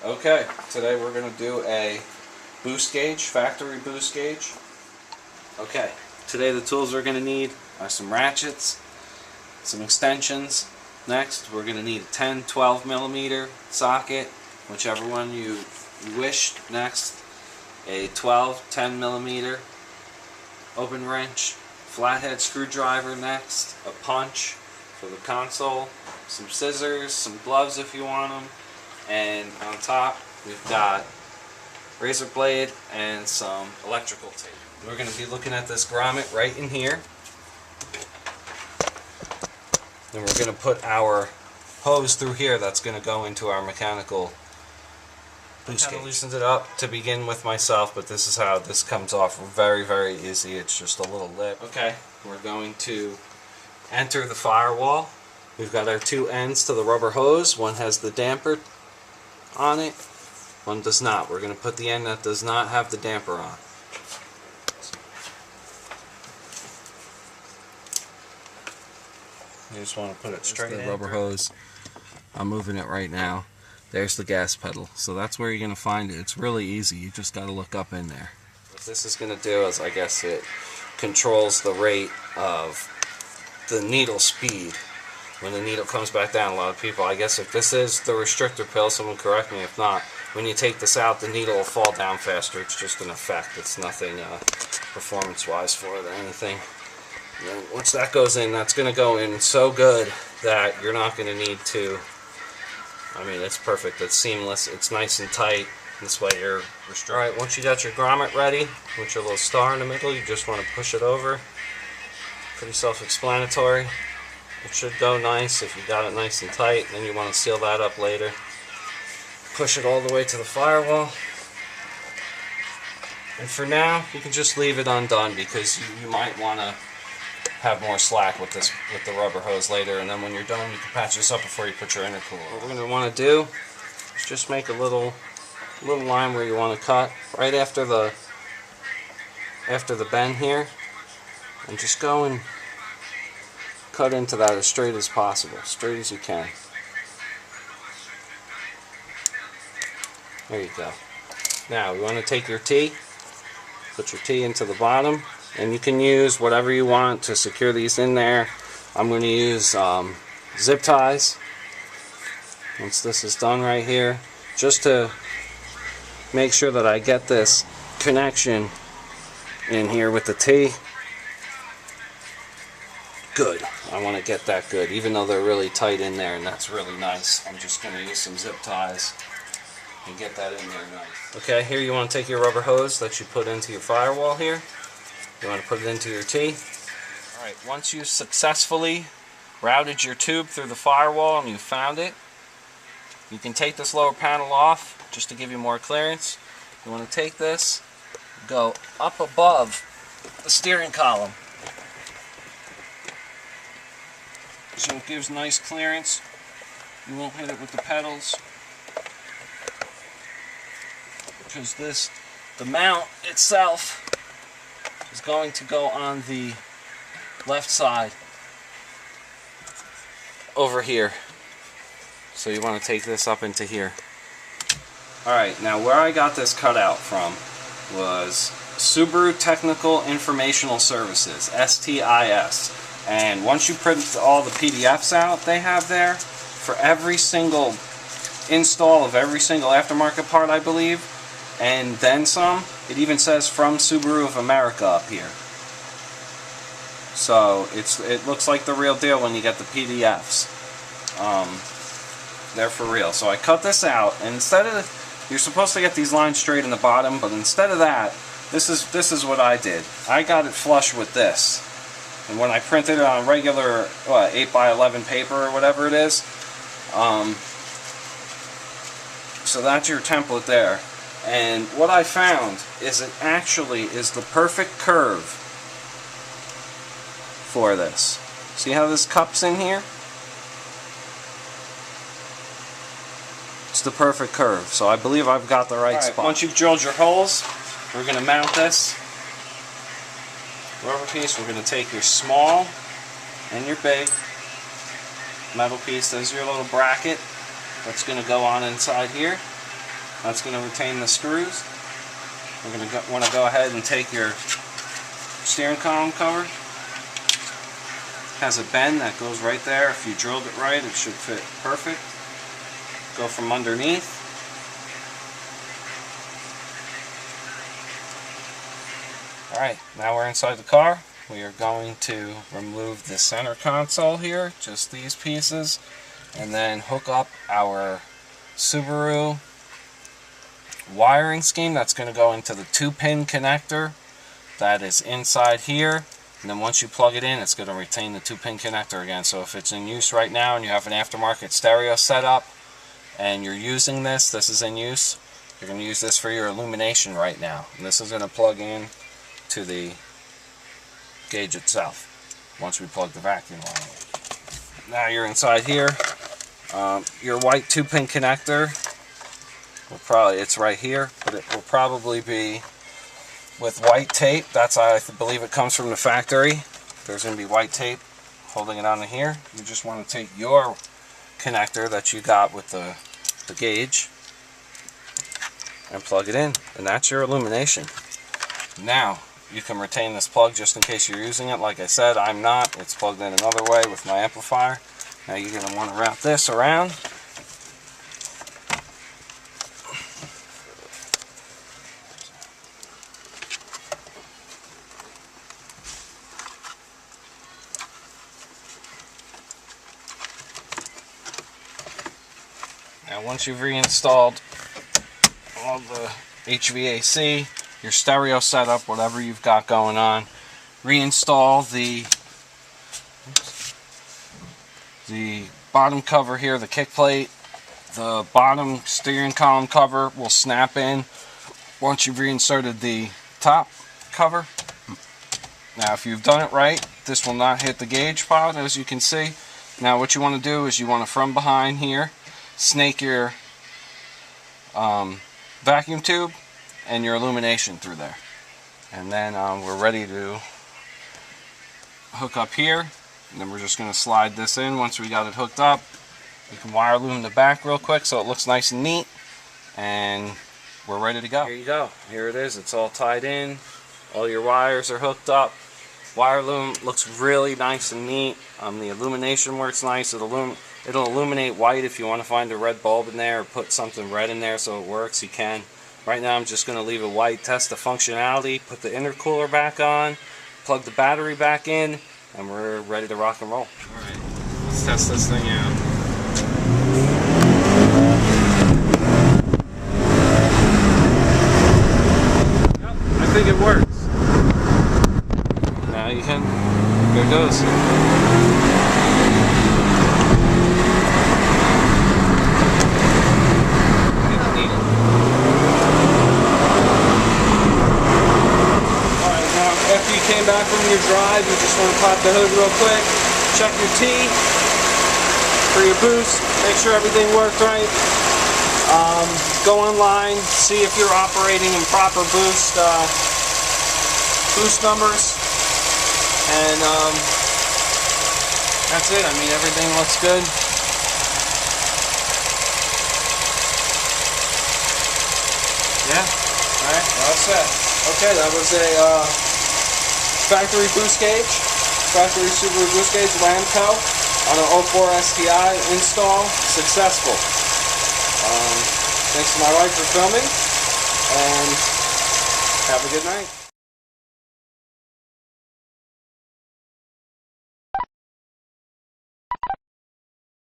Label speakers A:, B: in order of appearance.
A: Okay, today we're going to do a boost gauge, factory boost gauge. Okay, today the tools we're going to need are some ratchets, some extensions. Next, we're going to need a 10-12 millimeter socket, whichever one you wish. Next, a 12-10 millimeter open wrench, flathead screwdriver. Next, a punch for the console, some scissors, some gloves if you want them. And on top, we've got razor blade and some electrical tape. We're going to be looking at this grommet right in here. Then we're going to put our hose through here that's going to go into our mechanical boost gauge. I loosened it up to begin with myself, but this is how this comes off. Very, very easy. It's just a little lip. Okay, we're going to enter the firewall. We've got our two ends to the rubber hose. One has the damper on it, one does not. We're going to put the end that does not have the damper on. You just want to put it straight in. The rubber hose. I'm moving it right now. There's the gas pedal. So that's where you're going to find it. It's really easy. You just got to look up in there. What this is going to do is, I guess, it controls the rate of the needle speed. When the needle comes back down, a lot of people, I guess if this is the restrictor pill, someone correct me if not, when you take this out, the needle will fall down faster. It's just an effect. It's nothing performance-wise for it or anything. And then once that goes in, that's going to go in so good that you're not going to need to, I mean, it's perfect. It's seamless. It's nice and tight. This way you're restricted. Alright, once you got your grommet ready, with your little star in the middle, you just want to push it over. Pretty self-explanatory. It should go nice if you got it nice and tight. Then you want to seal that up later. Push it all the way to the firewall. And for now, you can just leave it undone because you might want to have more slack with this with the rubber hose later. And then when you're done, you can patch this up before you put your intercooler. What we're going to want to do is just make a little line where you want to cut right after the bend here, and just go and cut into that as straight as possible, straight as you can. There you go. Now we want to take your T, put your T into the bottom, and you can use whatever you want to secure these in there. I'm going to use zip ties once this is done right here, just to make sure that I get this connection in here with the T. Good. I want to get that good, even though they're really tight in there, and that's really nice. I'm just going to use some zip ties and get that in there nice. Okay, here you want to take your rubber hose that you put into your firewall here. You want to put it into your T. Alright, once you've successfully routed your tube through the firewall and you've found it, you can take this lower panel off just to give you more clearance. You want to take this, go up above the steering column, so it gives nice clearance. You won't hit it with the pedals, because the mount itself is going to go on the left side over here. So you want to take this up into here. Alright, now where I got this cut out from was Subaru Technical Informational Services, STIS. And once you print all the PDFs out they have there, for every single install of every single aftermarket part, I believe, and then some, it even says from Subaru of America up here. So it looks like the real deal when you get the PDFs. They're for real. So I cut this out, and instead of, you're supposed to get these lines straight in the bottom, but instead of that, this is what I did. I got it flush with this. And when I printed it on regular 8x11 paper or whatever it is, so that's your template there. And what I found is it actually is the perfect curve for this. See how this cup's in here? It's the perfect curve. So I believe I've got the right spot. Once you've drilled your holes, we're going to mount this rubber piece. We're going to take your small and your big metal piece. There's your little bracket that's going to go on inside here. That's going to retain the screws. We're going to want to go ahead and take your steering column cover. It has a bend that goes right there. If you drilled it right, it should fit perfect. Go from underneath. Alright, now we're inside the car. We are going to remove the center console here, just these pieces, and then hook up our Subaru wiring scheme. That's going to go into the 2-pin connector that is inside here. And then once you plug it in, it's going to retain the 2-pin connector again. So if it's in use right now and you have an aftermarket stereo set up and you're using this is in use, you're going to use this for your illumination right now. And this is going to plug in to the gauge itself once we plug the vacuum line in. Now you're inside here. Your white 2-pin connector it's right here, but it will probably be with white tape. That's, I believe it comes from the factory. There's going to be white tape holding it onto here. You just want to take your connector that you got with the gauge and plug it in, and that's your illumination. Now you can retain this plug just in case you're using it. Like I said, I'm not. It's plugged in another way with my amplifier. Now you're going to want to wrap this around. Now once you've reinstalled all the HVAC, your stereo setup, whatever you've got going on, reinstall the bottom cover here, the kick plate. The bottom steering column cover will snap in once you've reinserted the top cover. Now if you've done it right, this will not hit the gauge pod, as you can see. Now what you want to do is you want to, from behind here, snake your vacuum tube and your illumination through there. And then we're ready to hook up here. And then we're just going to slide this in once we got it hooked up. You can wire loom the back real quick so it looks nice and neat. And we're ready to go. Here you go. Here it is. It's all tied in. All your wires are hooked up. Wire loom looks really nice and neat. The illumination works nice. It'll illuminate white. If you want to find a red bulb in there or put something red in there so it works, you can. Right now I'm just going to leave it white, test the functionality, put the intercooler back on, plug the battery back in, and we're ready to rock and roll. Alright, let's test this thing out. Yep, I think it works. Now you can, here it goes. After you came back from your drive, you just want to pop the hood real quick, check your T for your boost, make sure everything worked right. Go online, see if you're operating in proper boost numbers, and that's it. I mean, everything looks good. Yeah, alright, well, that's it. Okay, that was a factory boost gauge, factory Subaru boost gauge lamco on an 04 STI install, successful. Thanks to my wife for filming, and have a good night.